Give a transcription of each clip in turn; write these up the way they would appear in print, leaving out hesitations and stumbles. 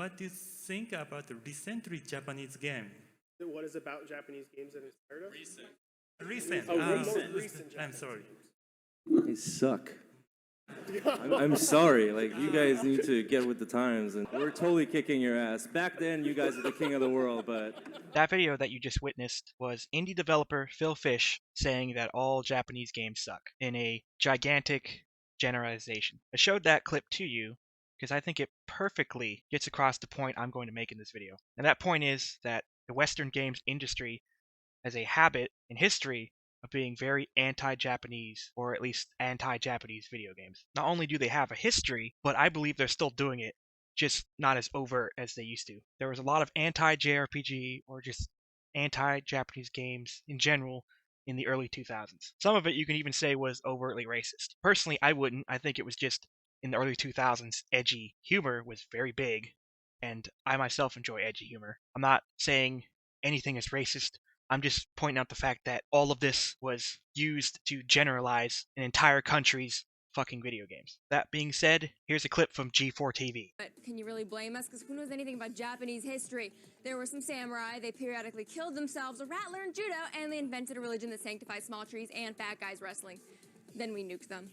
what do you think about the recently Japanese game? What is about Japanese games that inspired us? Recent. Most recent I'm Japanese sorry. They suck. I'm sorry. Like, you guys need to get with the times, and we're totally kicking your ass. Back then, you guys were the king of the world, but That video that you just witnessed was indie developer Phil Fish saying that all Japanese games suck in a gigantic generalization. I showed that clip to you because I think it perfectly gets across the point I'm going to make in this video. And that point is that the Western games industry has a habit and history of being very anti-Japanese, or at least anti-Japanese video games. Not only do they have a history, but I believe they're still doing it, just not as overt as they used to. There was a lot of anti-JRPG or just anti-Japanese games in general in the early 2000s. Some of it you can even say was overtly racist. Personally, I wouldn't. I think it was just in the early 2000s, edgy humor was very big, and I myself enjoy edgy humor. I'm not saying anything is racist. I'm just pointing out the fact that all of this was used to generalize an entire country's fucking video games. That being said, here's a clip from G4 TV. But can you really blame us? Because who knows anything about Japanese history? There were some samurai, they periodically killed themselves, a rat learned judo, and they invented a religion that sanctifies small trees and fat guys wrestling. Then we nuked them.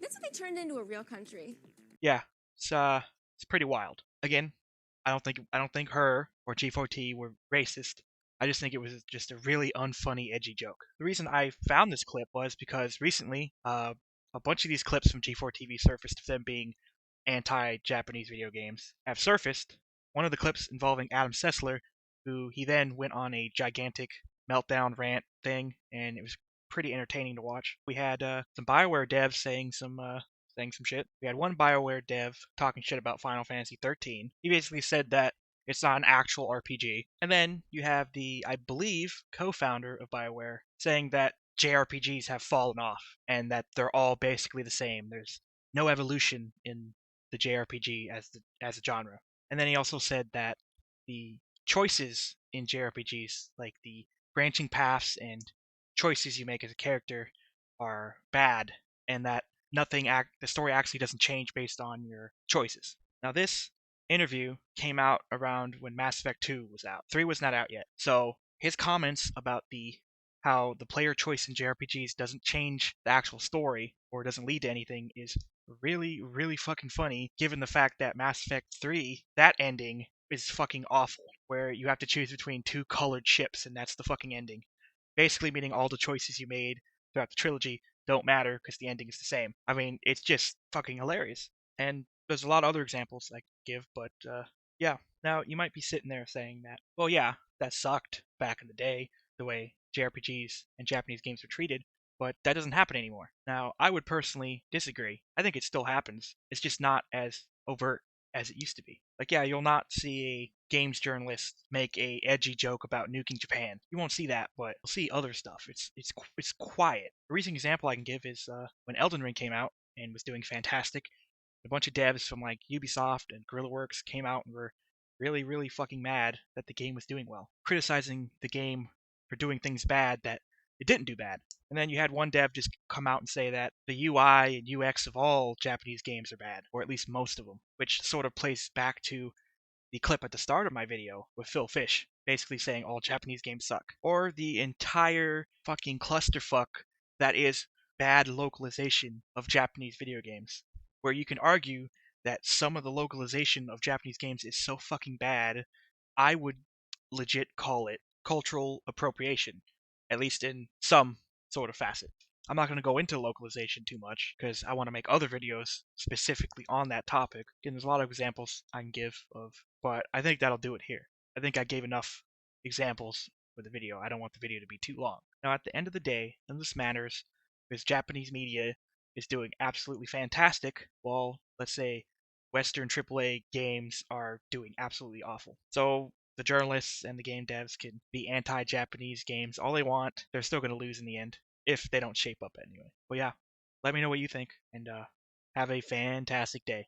That's what they turned into a real country. Yeah, it's pretty wild. Again, I don't think her or G4T were racist. I just think it was just a really unfunny, edgy joke. The reason I found this clip was because recently, a bunch of these clips from G4TV surfaced of them being anti-Japanese video games have surfaced. One of the clips involving Adam Sessler, who he then went on a gigantic meltdown rant thing, and it was pretty entertaining to watch. We had some BioWare devs saying some shit. We had one BioWare dev talking shit about Final Fantasy 13. He basically said that it's not an actual RPG. And then you have the, I believe, co-founder of BioWare saying that JRPGs have fallen off and that they're all basically the same. There's no evolution in the JRPG as a genre. And then he also said that the choices in JRPGs, like the branching paths and choices you make as a character, are bad, and that the story actually doesn't change based on your choices. Now this interview came out around when Mass Effect 2 was out. 3 was not out yet. So his comments about how the player choice in JRPGs doesn't change the actual story or doesn't lead to anything is really, really fucking funny, given the fact that Mass Effect 3, that ending is fucking awful, where you have to choose between two colored ships, and that's the fucking ending. Basically meaning all the choices you made throughout the trilogy don't matter because the ending is the same. I mean, it's just fucking hilarious. And there's a lot of other examples I could give, but yeah. Now, you might be sitting there saying that, well, yeah, that sucked back in the day, the way JRPGs and Japanese games were treated, but that doesn't happen anymore. Now, I would personally disagree. I think it still happens. It's just not as overt as it used to be. Like, yeah, you'll not see a games journalist make a edgy joke about nuking Japan. You won't see that, but you'll see other stuff. It's quiet. A recent example I can give is when Elden Ring came out and was doing fantastic. A bunch of devs from like Ubisoft and Guerrilla Works came out and were really, really fucking mad that the game was doing well, criticizing the game for doing things bad that it didn't do bad. And then you had one dev just come out and say that the UI and UX of all Japanese games are bad, or at least most of them, which sort of plays back to the clip at the start of my video with Phil Fish, basically saying all Japanese games suck. Or the entire fucking clusterfuck that is bad localization of Japanese video games, where you can argue that some of the localization of Japanese games is so fucking bad, I would legit call it cultural appropriation, at least in some sort of facet. I'm not going to go into localization too much because I want to make other videos specifically on that topic. And there's a lot of examples I can give of, but I think that'll do it here. I think I gave enough examples for the video. I don't want the video to be too long. Now, at the end of the day, none of this matters because Japanese media is doing absolutely fantastic, while, let's say, Western AAA games are doing absolutely awful. So the journalists and the game devs can be anti-Japanese games all they want. They're still going to lose in the end if they don't shape up anyway. But yeah, let me know what you think, and have a fantastic day.